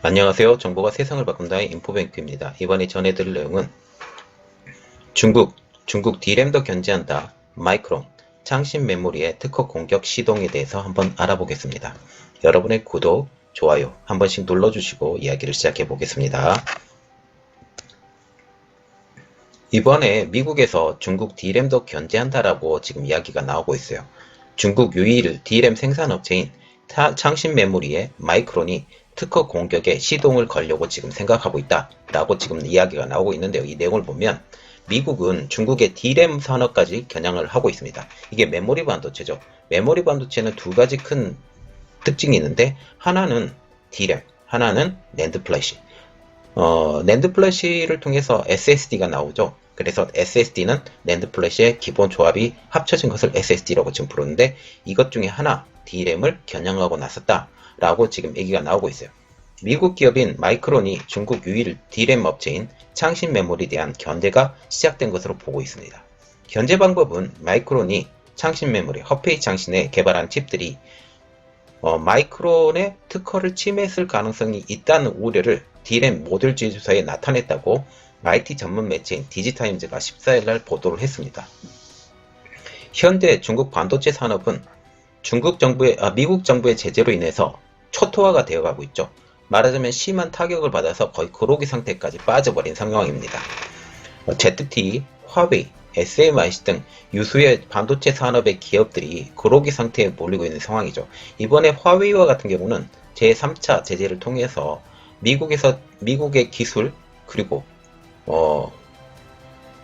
안녕하세요. 정보가 세상을 바꾼다의 인포뱅크입니다. 이번에 전해드릴 내용은 중국 D램도 견제한다. 마이크론, 창신 메모리의 특허 공격 시동에 대해서 한번 알아보겠습니다. 여러분의 구독, 좋아요 한 번씩 눌러주시고 이야기를 시작해 보겠습니다. 이번에 미국에서 중국 D램도 견제한다라고 지금 이야기가 나오고 있어요. 중국 유일 D램 생산업체인 창신 메모리의 마이크론이 특허 공격에 시동을 걸려고 지금 생각하고 있다 라고 지금 이야기가 나오고 있는데요. 이 내용을 보면 미국은 중국의 D램 산업까지 겨냥을 하고 있습니다. 이게 메모리 반도체죠. 메모리 반도체는 두 가지 큰 특징이 있는데, 하나는 D램, 하나는 낸드 플래시. 낸드 플래시를 통해서 SSD가 나오죠. 그래서 SSD는 낸드 플래시의 기본 조합이 합쳐진 것을 SSD라고 지금 부르는데, 이것 중에 하나 D램을 겨냥하고 나섰다 라고 지금 얘기가 나오고 있어요. 미국 기업인 마이크론이 중국 유일 D램 업체인 창신 메모리에 대한 견제가 시작된 것으로 보고 있습니다. 견제 방법은 마이크론이 창신 메모리, 허페이 창신에 개발한 칩들이 마이크론의 특허를 침해했을 가능성이 있다는 우려를 D램 모듈 제조사에 나타냈다고 IT 전문 매체인 디지타임즈가 14일날 보도를 했습니다. 현재 중국 반도체 산업은 미국 정부의 제재로 인해서 초토화가 되어가고 있죠. 말하자면 심한 타격을 받아서 거의 그로기 상태까지 빠져버린 상황입니다. ZTE, 화웨이, SMIC 등 유수의 반도체 산업의 기업들이 그로기 상태에 몰리고 있는 상황이죠. 이번에 화웨이와 같은 경우는 제3차 제재를 통해서 미국의 기술 그리고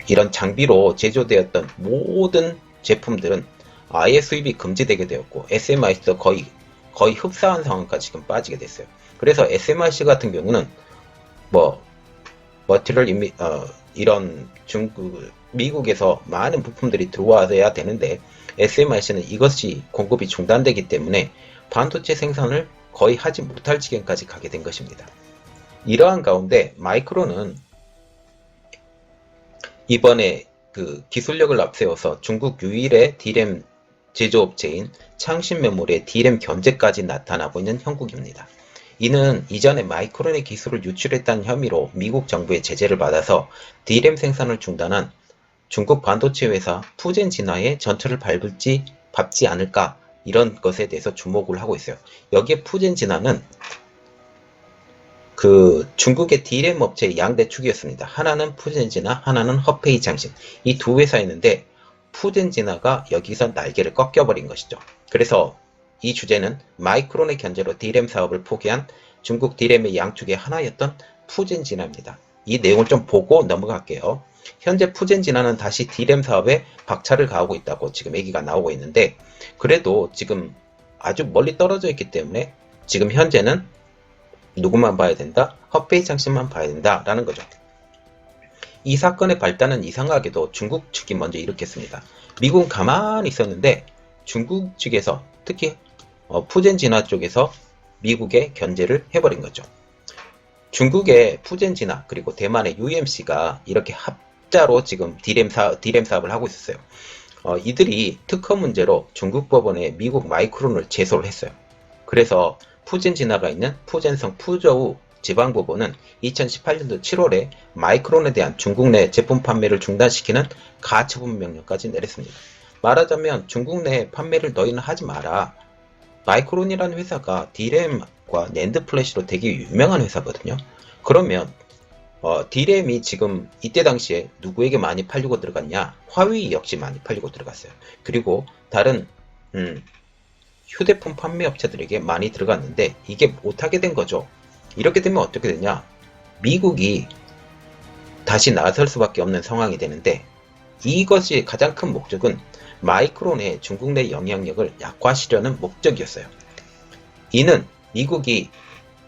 이런 장비로 제조되었던 모든 제품들은 아예 수입이 금지되게 되었고, SMIC도 거의 흡사한 상황까지 지금 빠지게 됐어요. 그래서 SMIC 같은 경우는 이런 미국에서 많은 부품들이 들어와야 되는데, SMIC는 이것이 공급이 중단되기 때문에 반도체 생산을 거의 하지 못할 지경까지 가게 된 것입니다. 이러한 가운데 마이크론은 이번에 기술력을 앞세워서 중국 유일의 D램 제조업체인 창신 메모리의 D램 견제까지 나타나고 있는 형국입니다. 이는 이전에 마이크론의 기술을 유출했다는 혐의로 미국 정부의 제재를 받아서 D램 생산을 중단한 중국 반도체 회사 푸젠진화의 전철을 밟지 않을까, 이런 것에 대해서 주목을 하고 있어요. 여기에 푸젠진화는 중국의 D램 업체의 양대 축이었습니다. 하나는 푸젠진화, 하나는 허페이 창신. 이 두 회사였는데 푸젠진화가 여기서 날개를 꺾여버린 것이죠. 그래서 이 주제는 마이크론의 견제로 D램 사업을 포기한 중국 D램의 양축의 하나였던 푸젠진화입니다. 이 내용을 좀 보고 넘어갈게요. 현재 푸젠진화는 다시 D램 사업에 박차를 가하고 있다고 지금 얘기가 나오고 있는데, 그래도 지금 아주 멀리 떨어져 있기 때문에 지금 현재는 누구만 봐야 된다? 허페이 창신만 봐야 된다 라는 거죠. 이 사건의 발단은 이상하게도 중국 측이 먼저 일으켰습니다. 미국은 가만히 있었는데 중국 측에서, 특히 푸젠진화 쪽에서 미국에 견제를 해버린 거죠. 중국의 푸젠진화 그리고 대만의 UMC가 이렇게 합자로 지금 D램 사업을 하고 있었어요. 이들이 특허 문제로 중국 법원에 미국 마이크론을 제소를 했어요. 그래서 푸젠진화가 있는 푸젠성 푸저우 지방법원은 2018년도 7월에 마이크론에 대한 중국 내 제품 판매를 중단시키는 가처분 명령까지 내렸습니다. 말하자면 중국 내 판매를 너희는 하지 마라. 마이크론이라는 회사가 D램과 낸드 플래시로 되게 유명한 회사거든요. 그러면 D램이 지금 이때 당시에 누구에게 많이 팔리고 들어갔냐? 화웨이 역시 많이 팔리고 들어갔어요. 그리고 다른 휴대폰 판매 업체들에게 많이 들어갔는데 이게 못하게 된 거죠. 이렇게 되면 어떻게 되냐? 미국이 다시 나설 수밖에 없는 상황이 되는데, 이것이 가장 큰 목적은 마이크론의 중국 내 영향력을 약화시려는 목적이었어요. 이는 미국이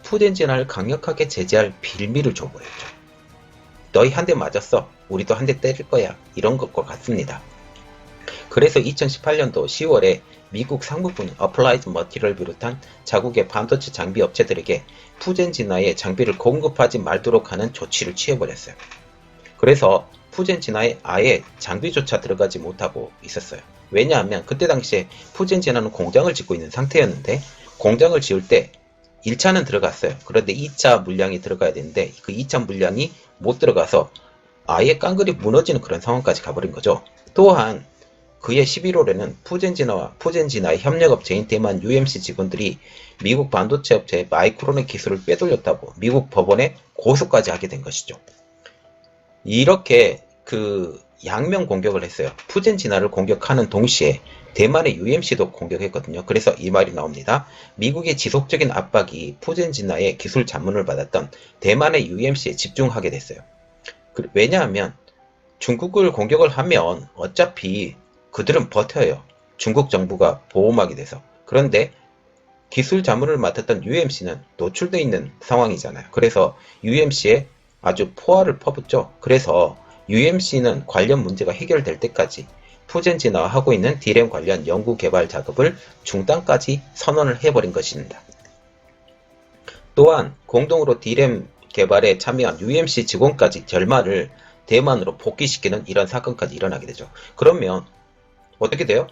푸젠진화를 강력하게 제재할 빌미를 줘버렸죠. 너희 한 대 맞았어. 우리도 한 대 때릴 거야. 이런 것과 같습니다. 그래서 2018년도 10월에 미국 상무부는 어플라이드 머티리얼을 비롯한 자국의 반도체 장비 업체들에게 푸젠진화의 장비를 공급하지 말도록 하는 조치를 취해버렸어요. 그래서 푸젠진화에 아예 장비조차 들어가지 못하고 있었어요. 왜냐하면 그때 당시에 푸젠진화는 공장을 짓고 있는 상태였는데, 공장을 지을 때 1차는 들어갔어요. 그런데 2차 물량이 들어가야 되는데 그 2차 물량이 못 들어가서 아예 깡그리 무너지는 그런 상황까지 가버린 거죠. 또한 그해 11월에는 푸젠지나의 협력업체인 대만 UMC 직원들이 미국 반도체 업체 마이크론의 기술을 빼돌렸다고 미국 법원에 고소까지 하게 된 것이죠. 이렇게 그 양면 공격을 했어요. 푸젠지나를 공격하는 동시에 대만의 UMC도 공격했거든요. 그래서 이 말이 나옵니다. 미국의 지속적인 압박이 푸젠지나의 기술 자문을 받았던 대만의 UMC에 집중하게 됐어요. 왜냐하면 중국을 공격을 하면 어차피 그들은 버텨요. 중국 정부가 보호막이 돼서. 그런데 기술 자문을 맡았던 UMC는 노출되어 있는 상황이잖아요. 그래서 UMC에 아주 포화를 퍼붓죠. 그래서 UMC는 관련 문제가 해결될 때까지 푸젠지나와 하고 있는 D램 관련 연구 개발 작업을 중단까지 선언을 해버린 것입니다. 또한 공동으로 D램 개발에 참여한 UMC 직원까지 결말을 대만으로 복귀시키는 이런 사건까지 일어나게 되죠. 그러면 어떻게 돼요?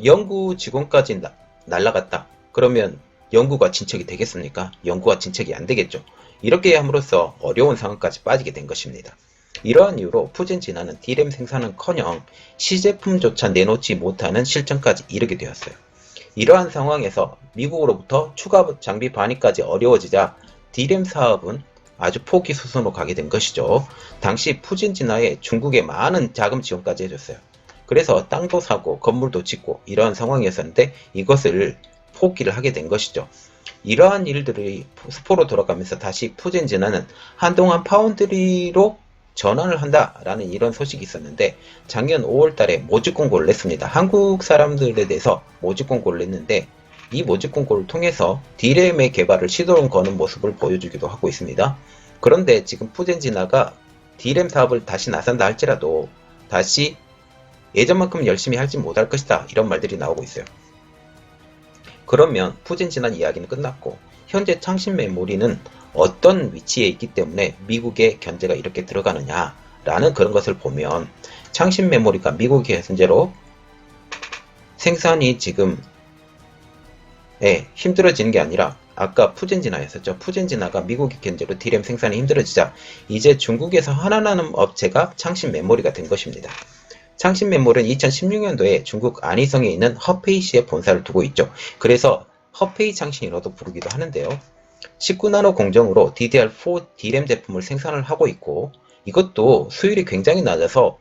연구 직원까지 날라갔다. 그러면 연구가 진척이 되겠습니까? 연구가 진척이 안 되겠죠. 이렇게 함으로써 어려운 상황까지 빠지게 된 것입니다. 이러한 이유로 푸젠지나는 D램 생산은커녕 시제품조차 내놓지 못하는 실정까지 이르게 되었어요. 이러한 상황에서 미국으로부터 추가 장비 반입까지 어려워지자 D램 사업은 아주 포기 수순으로 가게 된 것이죠. 당시 푸젠지나에 중국에 많은 자금 지원까지 해줬어요. 그래서 땅도 사고 건물도 짓고 이러한 상황이었는데 이것을 포기를 하게 된 것이죠. 이러한 일들이 스포로 돌아가면서 다시 푸젠지나는 한동안 파운드리로 전환을 한다라는 이런 소식이 있었는데 작년 5월 달에 모집 공고를 냈습니다. 한국 사람들에 대해서 모집 공고를 냈는데 이 모집 공고를 통해서 D램의 개발을 시도를 거는 모습을 보여주기도 하고 있습니다. 그런데 지금 푸젠지나가 D램 사업을 다시 나선다 할지라도 다시 예전만큼 열심히 할지 못할 것이다 이런 말들이 나오고 있어요. 그러면 푸젠지난 이야기는 끝났고 현재 창신 메모리는 어떤 위치에 있기 때문에 미국의 견제가 이렇게 들어가느냐 라는 그런 것을 보면 창신 메모리가 미국의 현재로 생산이 지금 힘들어지는 게 아니라 아까 푸젠지나였었죠. 푸젠지나가 미국의 견제로 D램 생산이 힘들어지자 이제 중국에서 하나나는 업체가 창신 메모리가 된 것입니다. 창신 메모리는 2016년도에 중국 안희성에 있는 허페이시에 본사를 두고 있죠. 그래서 허페이 창신이라도 부르기도 하는데요. 19나노 공정으로 DDR4 D램 제품을 생산을 하고 있고 이것도 수율이 굉장히 낮아서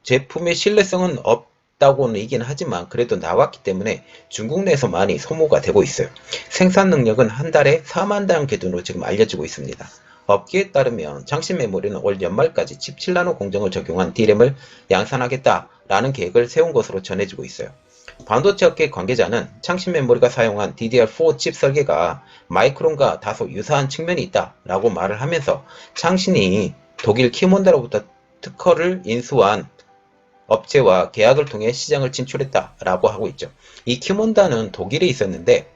제품의 신뢰성은 없다고는 얘기는 하지만 그래도 나왔기 때문에 중국 내에서 많이 소모가 되고 있어요. 생산 능력은 한 달에 4만 당 기준으로 지금 알려지고 있습니다. 업계에 따르면 창신 메모리는 올 연말까지 17나노 공정을 적용한 D램을 양산하겠다라는 계획을 세운 것으로 전해지고 있어요. 반도체 업계 관계자는 창신 메모리가 사용한 DDR4 칩 설계가 마이크론과 다소 유사한 측면이 있다라고 말을 하면서 창신이 독일 키몬다로부터 특허를 인수한 업체와 계약을 통해 시장을 진출했다라고 하고 있죠. 이 키몬다는 독일에 있었는데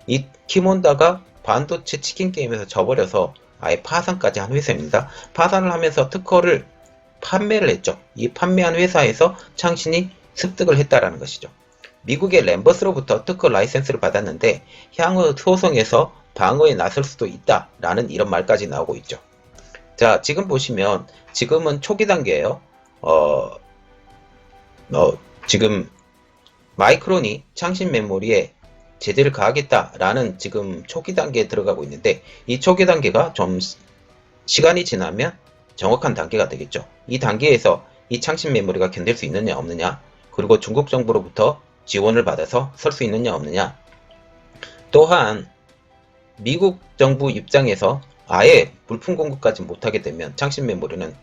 이 키몬다가 반도체 치킨 게임에서 져버려서 아예 파산까지 한 회사입니다. 파산을 하면서 특허를 판매를 했죠. 이 판매한 회사에서 창신이 습득을 했다라는 것이죠. 미국의 램버스로부터 특허 라이센스를 받았는데 향후 소송에서 방어에 나설 수도 있다라는 이런 말까지 나오고 있죠. 자, 지금 보시면 지금은 초기 단계예요. 지금 마이크론이 창신 메모리에 제재를 가하겠다라는 지금 초기 단계에 들어가고 있는데 이 초기 단계가 좀 시간이 지나면 정확한 단계가 되겠죠. 이 단계에서 이 창신 메모리가 견딜 수 있느냐 없느냐 그리고 중국 정부로부터 지원을 받아서 설 수 있느냐 없느냐 또한 미국 정부 입장에서 아예 물품 공급까지 못하게 되면 창신 메모리는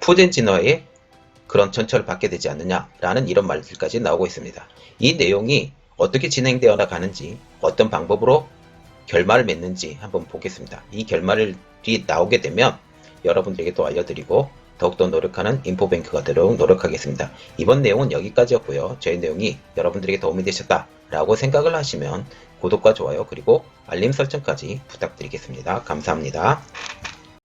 푸젠지너의 그런 전철을 받게 되지 않느냐라는 이런 말들까지 나오고 있습니다. 이 내용이 어떻게 진행되어 나가는지 어떤 방법으로 결말을 맺는지 한번 보겠습니다. 이 결말이 나오게 되면 여러분들에게 또 알려드리고 더욱더 노력하는 인포뱅크가 되도록 노력하겠습니다. 이번 내용은 여기까지였고요. 저희 내용이 여러분들에게 도움이 되셨다라고 생각을 하시면 구독과 좋아요 그리고 알림 설정까지 부탁드리겠습니다. 감사합니다.